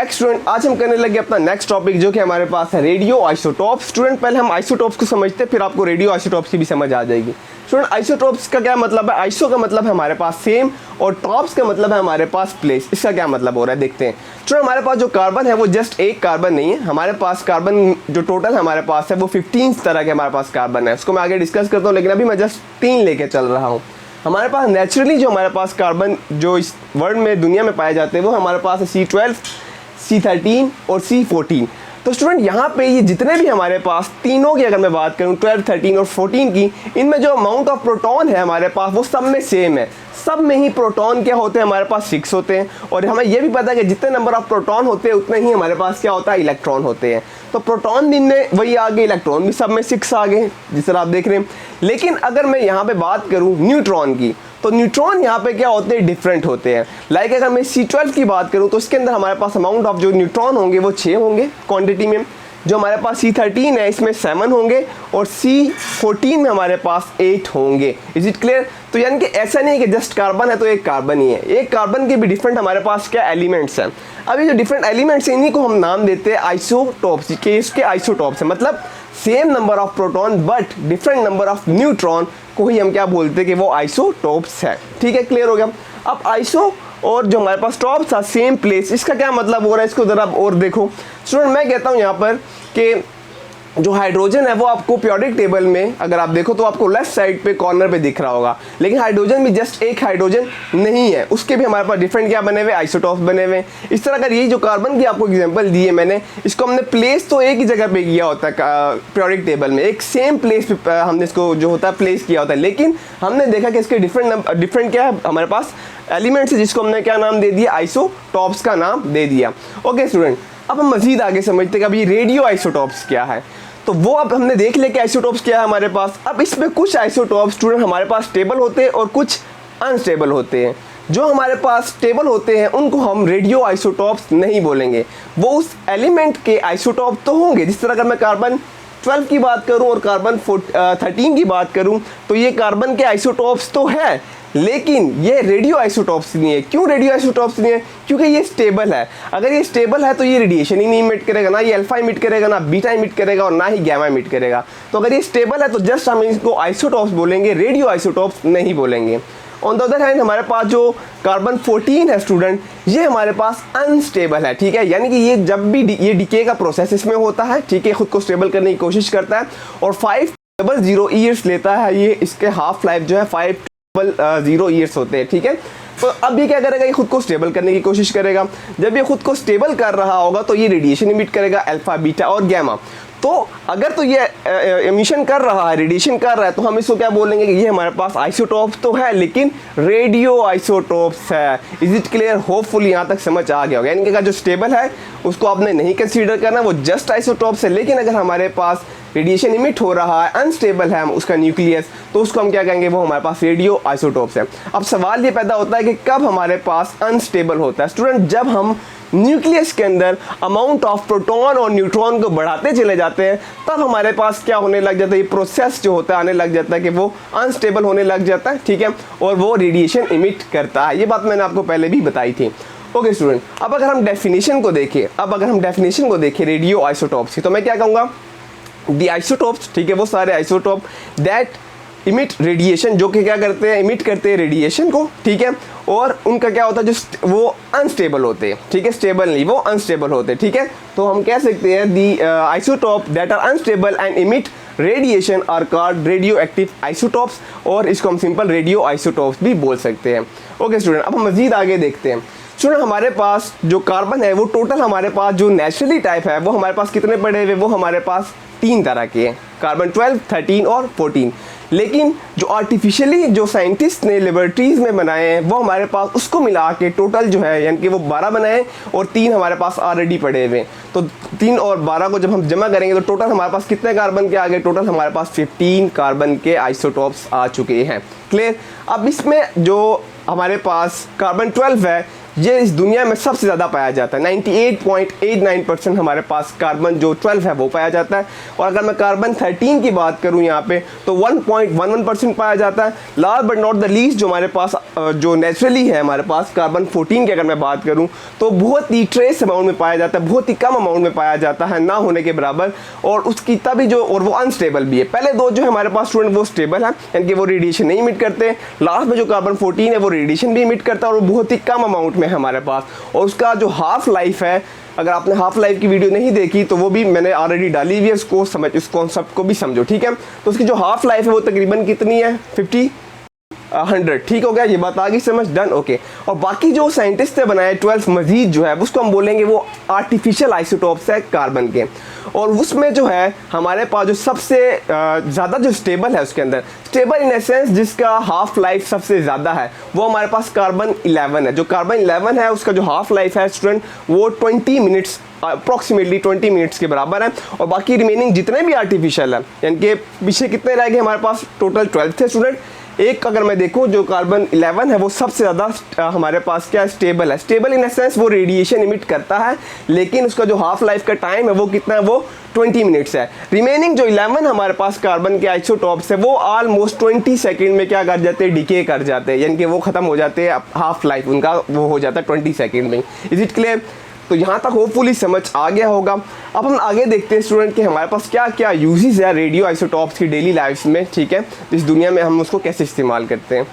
Back student. आज हम करने लगे अपना नेक्स्ट टॉपिक जो कि हमारे पास है रेडियो आइसोटॉप्स। स्टूडेंट पहले हम आइसोटॉप्स को समझते हैं, फिर आपको रेडियो आइसोटॉप्स की भी समझ आ जाएगी। स्टूडेंट आइसोटॉप्स का क्या मतलब है? आइसो का मतलब है हमारे पास सेम, और टॉप्स का मतलब है हमारे पास प्लेस। इसका क्या मतलब हो रहा है देखते हैं। स्टूडेंट हमारे पास जो कार्बन है वो जस्ट एक कार्बन नहीं है, हमारे पास कार्बन जो टोटल हमारे पास है वो 15 तरह के हमारे पास कार्बन है। उसको मैं आगे डिस्कस करता हूँ, लेकिन अभी मैं जस्ट 3 लेके चल रहा हूँ। हमारे पास नेचुरली जो हमारे पास कार्बन जो इस वर्ल्ड में दुनिया में पाए जाते हैं वो हमारे पास है C12, C13 और C14। तो स्टूडेंट यहाँ पे ये जितने भी हमारे पास तीनों की अगर मैं बात करूँ 12, 13 और 14 की, इनमें जो अमाउंट ऑफ प्रोटॉन है हमारे पास वो सब में सेम है। सब में ही प्रोटॉन क्या होते हैं? हमारे पास 6 होते हैं। और हमें ये भी पता है कि जितने नंबर ऑफ प्रोटॉन होते हैं उतने ही हमारे पास क्या होता है? इलेक्ट्रॉन होते हैं। तो प्रोटॉन भी इनमें वही आ गए, इलेक्ट्रॉन भी सब में 6 आ गए, जिस तरह आप देख रहे हैं। लेकिन अगर मैं यहाँ पे बात करूँ न्यूट्रॉन की, तो न्यूट्रॉन यहाँ पे क्या होते हैं? डिफरेंट होते हैं। लाइक अगर मैं C12 की बात करूँ तो इसके अंदर हमारे पास अमाउंट ऑफ जो न्यूट्रॉन होंगे वो 6 होंगे क्वांटिटी में। जो हमारे पास C13 है इसमें 7 होंगे, और C14 में हमारे पास 8 होंगे। Is it clear? तो यानी कि ऐसा नहीं है कि जस्ट कार्बन है तो एक कार्बन ही है, एक कार्बन के भी डिफरेंट हमारे पास क्या एलिमेंट्स हैं। अब ये जो डिफरेंट एलिमेंट्स हैं इन्हीं को हम नाम देते हैं आइसोटॉप्स के। इसके आइसोटॉप्स है मतलब same number of proton but different number of neutron को ही हम क्या बोलते हैं कि वो आइसोटॉप्स है। ठीक है, क्लियर हो गया। अब आइसो और जो हमारे पास टॉप्स था सेम प्लेस, इसका क्या मतलब हो रहा है? इसको ज़रा और देखो स्टूडेंट। मैं कहता हूँ यहाँ पर कि जो हाइड्रोजन है वो आपको पीरियोडिक टेबल में अगर आप देखो तो आपको लेफ्ट साइड पे कॉर्नर पे दिख रहा होगा, लेकिन हाइड्रोजन भी जस्ट एक हाइड्रोजन नहीं है, उसके भी हमारे पास डिफरेंट क्या बने हुए? आइसोटॉप्स बने हुए। इस तरह अगर ये जो कार्बन की आपको एग्जांपल दी है मैंने, इसको हमने प्लेस तो एक ही जगह पे किया होता है पीरियोडिक टेबल में, एक सेम प्लेस पे हमने इसको जो होता है प्लेस किया होता है, लेकिन हमने देखा कि इसके डिफरेंट क्या है हमारे पास एलिमेंट्स है, जिसको हमने क्या नाम दे दिया? आइसोटॉप्स का नाम दे दिया। ओके स्टूडेंट, अब हम मजीद आगे समझते हैं कि अब ये रेडियो आइसोटॉप्स क्या है। तो वो अब हमने देख लिया कि आइसोटॉप्स क्या है हमारे पास। अब इसमें कुछ आइसोटॉप्स स्टूडेंट हमारे पास स्टेबल होते हैं और कुछ अनस्टेबल होते हैं। जो हमारे पास स्टेबल होते हैं उनको हम रेडियो आइसोटॉप्स नहीं बोलेंगे, वो उस एलिमेंट के आइसोटॉप तो होंगे। जिस तरह अगर मैं कार्बन 12 की बात करूं और कार्बन 13 की बात करूं तो ये कार्बन के आइसोटॉप्स तो है, लेकिन ये रेडियो आइसोटॉप्स नहीं है। क्यों रेडियो आइसोटॉप्स नहीं है? क्योंकि ये स्टेबल है। अगर ये स्टेबल है तो ये रेडिएशन ही नहीं इमिट करेगा, ना ये अल्फा इमिट करेगा, ना बीटा इमिट करेगा, और ना ही गैमा इमिट करेगा। तो अगर ये स्टेबल है तो जस्ट हम इसको आइसोटॉप्स बोलेंगे, रेडियो आइसोटॉप्स नहीं बोलेंगे। ऑन द अदर हैंड हमारे पास जो कार्बन 14 है स्टूडेंट, ये हमारे पास अनस्टेबल है। ठीक है, यानी कि ये जब भी ये डिके का प्रोसेस इसमें होता है, ठीक है, खुद को स्टेबल करने की कोशिश करता है, और 500 ईयर्स लेता है। ये इसके हाफ लाइफ जो है 500 ईयर्स होते हैं। ठीक है, तो अब ये क्या करेगा? ये खुद को स्टेबल करने की कोशिश करेगा। जब ये खुद को स्टेबल कर रहा होगा तो ये रेडिएशन इमिट करेगा, अल्फा, बीटा और गैमा। तो अगर तो ये एमिशन कर रहा है, रेडिएशन कर रहा है, तो हम इसको क्या बोलेंगे कि ये हमारे पास आइसोटॉप्स तो है लेकिन रेडियो आइसोटॉप्स है। Is it clear? होपफुली यहाँ तक समझ आ गया होगा। यानी कि अगर जो स्टेबल है उसको आपने नहीं कंसीडर करना, वो जस्ट आइसोटॉप्स है। लेकिन अगर हमारे पास रेडिएशन इमिट हो रहा है, अनस्टेबल है उसका न्यूक्लियस, तो उसको हम क्या कहेंगे? वो हमारे पास रेडियो आइसोटॉप्स है। अब सवाल ये पैदा होता है कि कब हमारे पास अनस्टेबल होता है स्टूडेंट? जब हम न्यूक्लियस के अंदर अमाउंट ऑफ प्रोटॉन और न्यूट्रॉन को बढ़ाते चले जाते हैं, तब हमारे पास क्या होने लग जाता है? ये प्रोसेस जो होता है आने लग जाता है कि वो अनस्टेबल होने लग जाता है। ठीक है, और वो रेडिएशन इमिट करता है। ये बात मैंने आपको पहले भी बताई थी। ओके स्टूडेंट, अब अगर हम डेफिनेशन को देखें रेडियो आइसोटॉप्स की, तो मैं क्या कहूँगा? दी आइसोटॉप्स, ठीक है, वो सारे आइसोटॉप दैट इमिट रेडिएशन, जो कि क्या करते हैं? इमिट करते हैं रेडिएशन को। ठीक है, और उनका क्या होता है? जो वो अनस्टेबल होते हैं। ठीक है, स्टेबल नहीं, वो अनस्टेबल होते हैं। ठीक है, तो हम कह सकते हैं the isotope that are unstable and emit radiation are called radio active isotopes, और इसको हम सिंपल रेडियो आइसोटॉप्स भी बोल सकते हैं। ओके स्टूडेंट, अब हम मजीद आगे देखते हैं। स्टूडेंट हमारे पास जो कार्बन है वो टोटल हमारे पास जो नेचुरली टाइप है वो हमारे पास कितने पड़े हुए? वो हमारे पास 3 तरह के हैं, कार्बन 12, 13 और 14। लेकिन जो आर्टिफिशियली जो साइंटिस्ट ने लेबोरेटरीज में बनाए हैं वो हमारे पास उसको मिला के टोटल जो है, यानी कि वो 12 बनाए और 3 हमारे पास ऑलरेडी पड़े हुए हैं। तो 3 और 12 को जब हम जमा करेंगे तो टोटल हमारे पास कितने कार्बन के आ गए? टोटल हमारे पास 15 कार्बन के आइसोटॉप्स आ चुके हैं। क्लियर? अब इसमें जो हमारे पास कार्बन 12 है ये इस दुनिया में सबसे ज़्यादा पाया जाता है। 98.89% हमारे पास कार्बन जो 12 है वो पाया जाता है। और अगर मैं कार्बन 13 की बात करूँ यहाँ पे तो 1.11% पाया जाता है। Last but not the least जो हमारे पास जो नेचुरली है हमारे पास कार्बन 14 की अगर मैं बात करूँ तो बहुत ही ट्रेस अमाउंट में पाया जाता है, बहुत ही कम अमाउंट में पाया जाता है, ना होने के बराबर। और उसकी तभी जो और वो अनस्टेबल भी है। पहले दो जो है हमारे पास स्टूडेंट वो स्टेबल है, यानी कि वो रेडिएशन नहीं इमिट करते। लास्ट में जो कार्बन 14 है वो रेडिएशन भी इमिट करता है और वो बहुत ही कम अमाउंट में है हमारे पास। और उसका जो हाफ लाइफ है, अगर आपने हाफ लाइफ की वीडियो नहीं देखी तो वो भी मैंने ऑलरेडी डाली हुई है, उसको समझ, इस कॉन्सेप्ट को भी समझो, ठीक है। तो उसकी जो हाफ लाइफ है वो तकरीबन कितनी है, 100। ठीक हो गया, ये बात आ गई समझ, डन, ओके। और बाकी जो साइंटिस्ट ने बनाए 12 मजीद जो है उसको हम बोलेंगे वो आर्टिफिशियल आइसोटोप्स है कार्बन के। और उसमें जो है हमारे पास जो सबसे ज़्यादा जो स्टेबल है उसके अंदर, स्टेबल इन एसेंस जिसका हाफ लाइफ सबसे ज़्यादा है, वो हमारे पास कार्बन 11 है। जो कार्बन 11 है उसका जो हाफ लाइफ है स्टूडेंट वो 20 मिनट्स, अप्रॉक्सीमेटली 20 मिनट्स के बराबर है। और बाकी रिमेनिंग जितने भी आर्टिफिशियल है, यानी कि पीछे कितने रह गए हमारे पास, टोटल 12 थे स्टूडेंट। एक अगर मैं देखूं जो कार्बन 11 है वो सबसे ज़्यादा हमारे पास क्या स्टेबल है। स्टेबल इन सेंस वो रेडिएशन इमिट करता है, लेकिन उसका जो हाफ लाइफ का टाइम है वो कितना है, वो 20 मिनट्स है। रिमेनिंग जो 11 हमारे पास कार्बन के आइसोटॉप्स है वो ऑलमोस्ट 20 सेकेंड में क्या कर जाते हैं, डिके कर जाते हैं, यानी कि वो ख़त्म हो जाते हैं, हाफ लाइफ उनका वो हो जाता है 20 सेकेंड में। Is it clear? तो यहाँ तक होपफुली समझ आ गया होगा। अब हम आगे देखते हैं स्टूडेंट कि हमारे पास क्या क्या यूजेस है रेडियो आइसोटॉप्स की डेली लाइफ में, ठीक है, इस दुनिया में हम उसको कैसे इस्तेमाल करते हैं।